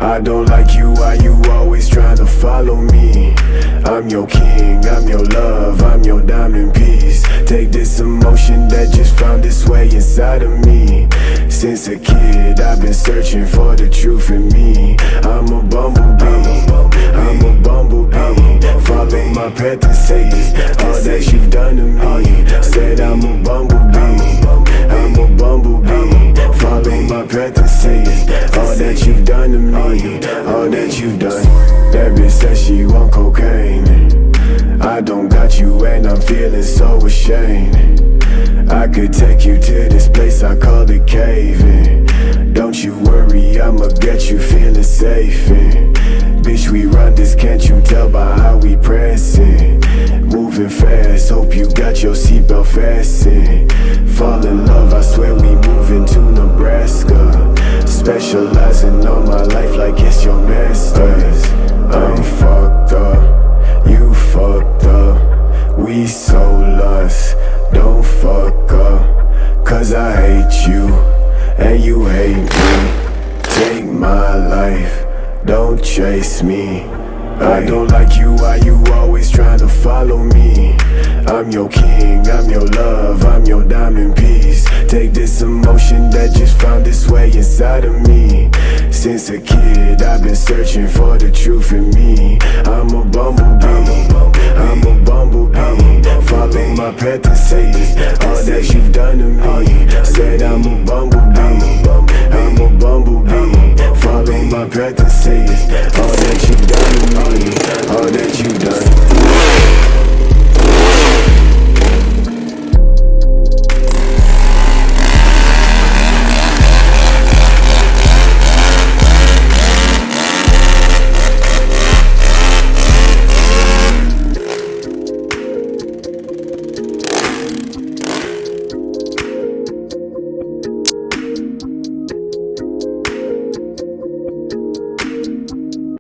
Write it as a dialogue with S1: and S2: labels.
S1: I don't like you, why you always trying to follow me? I'm your king, I'm your love, I'm your diamond piece. Take this emotion that just found its way inside of me. Since a kid, I've been searching for the truth in me. I'm a bumblebee, I'm a bumblebee. Follow my path and say all that you've done to me. Said I'm a bumblebee, I'm a bumblebee. Follow my path and say all that you've done to me, all that you've done. That bitch said she want cocaine. I don't got you and I'm feeling so ashamed. I could take you to this place, I call it caving. Don't you worry, I'ma get you feeling safe. Bitch, we run this, can't you tell by how we pressing? Moving fast, hope you got your seatbelt fastened. Fall in love, I swear we moving to Nebraska. Specializing on my life like it's your masters. I'm fucked up, you fucked up. We so lost, don't fuck up. Cause I hate you, and you hate me. Take my life, don't chase me. I don't like you, why you always trying to follow me? I'm your king, I'm your love, I'm your diamond piece. Take this emotion that just found its way inside of me. Since a kid, I've been searching for the truth in me. I'm a bumblebee, I'm a bumblebee. Follow my path and say all that you've done to me. Said I'm a bumblebee, I'm a bumblebee. Follow my path and say all that you've done to me, all that you've done.